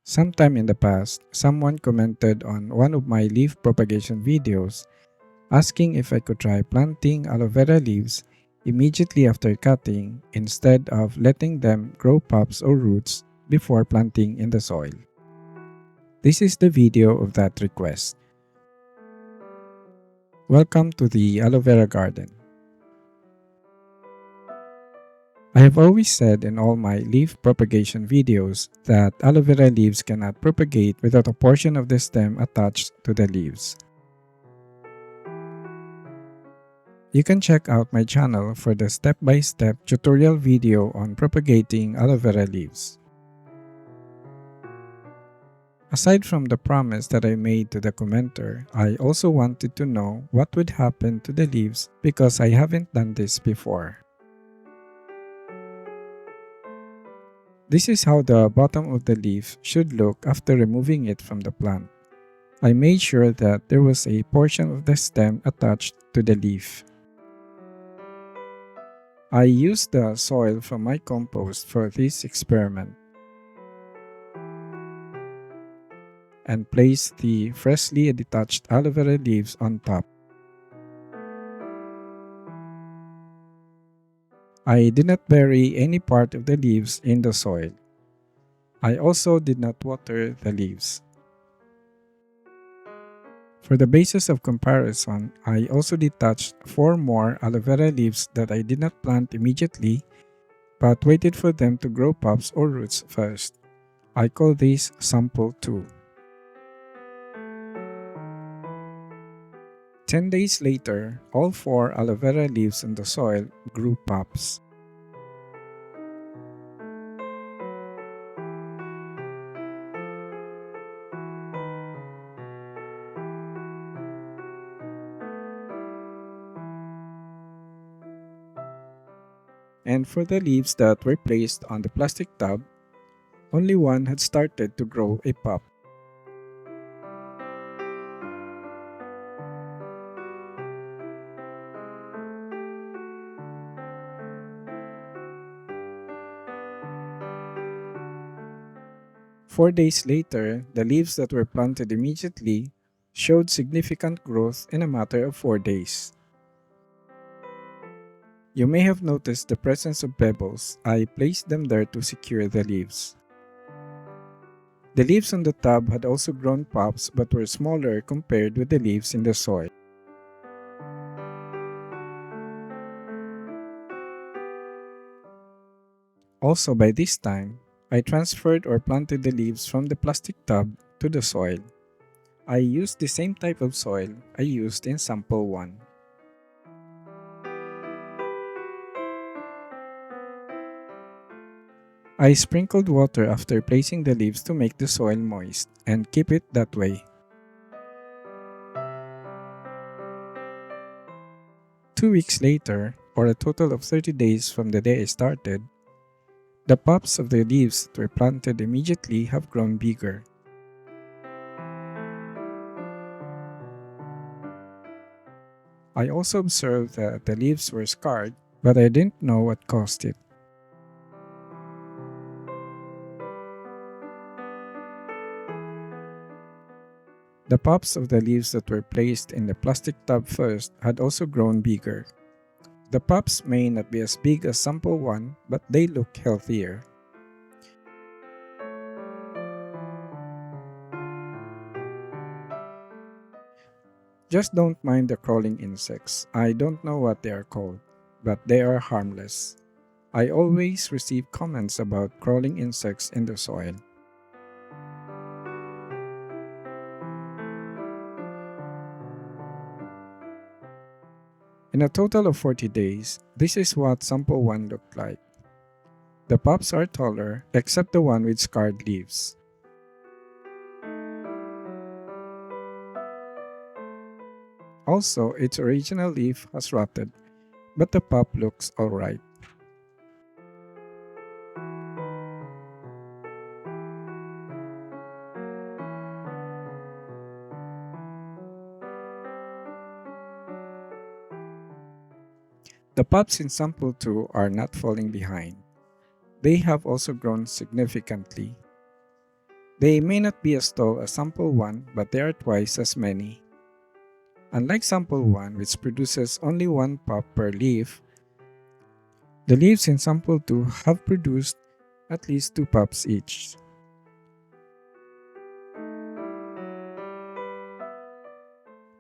Sometime in the past, someone commented on one of my leaf propagation videos asking if I could try planting aloe vera leaves immediately after cutting instead of letting them grow pups or roots before planting in the soil. This is the video of that request. Welcome to the aloe vera garden. I have always said in all my leaf propagation videos that aloe vera leaves cannot propagate without a portion of the stem attached to the leaves. You can check out my channel for the step-by-step tutorial video on propagating aloe vera leaves. Aside from the promise that I made to the commenter, I also wanted to know what would happen to the leaves because I haven't done this before. This is how the bottom of the leaf should look after removing it from the plant. I made sure that there was a portion of the stem attached to the leaf. I used the soil from my compost for this experiment and placed the freshly detached aloe vera leaves on top. I did not bury any part of the leaves in the soil. I also did not water the leaves. For the basis of comparison, I also detached 4 more aloe vera leaves that I did not plant immediately but waited for them to grow pups or roots first. I call this sample 2. 10 days later, all 4 aloe vera leaves in the soil grew pups. And for the leaves that were placed on the plastic tub, only one had started to grow a pup. Four days later, the leaves that were planted immediately showed significant growth in a matter of 4 days. You may have noticed the presence of pebbles. I placed them there to secure the leaves. The leaves on the tub had also grown pups but were smaller compared with the leaves in the soil. Also, by this time, I transferred or planted the leaves from the plastic tub to the soil. I used the same type of soil I used in sample 1. I sprinkled water after placing the leaves to make the soil moist and keep it that way. 2 weeks later, or a total of 30 days from the day I started, the pups of the leaves that were planted immediately have grown bigger. I also observed that the leaves were scarred, but I didn't know what caused it. The pups of the leaves that were placed in the plastic tub first had also grown bigger. The pups may not be as big as sample 1, but they look healthier. Just don't mind the crawling insects. I don't know what they are called, but they are harmless. I always receive comments about crawling insects in the soil. In a total of 40 days, this is what sample 1 looked like. The pups are taller, except the one with scarred leaves. Also, its original leaf has rotted, but the pup looks alright. The pups in sample 2 are not falling behind. They have also grown significantly. They may not be as tall as sample 1, but they are twice as many. Unlike sample 1, which produces only one pop per leaf, the leaves in sample 2 have produced at least 2 pops each.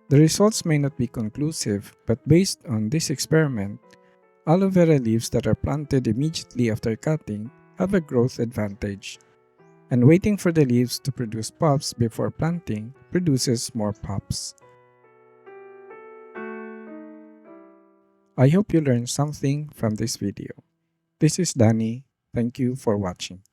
The results may not be conclusive, but based on this experiment, aloe vera leaves that are planted immediately after cutting have a growth advantage, and waiting for the leaves to produce pops before planting produces more pops. I hope you learned something from this video. This is Danny. Thank you for watching.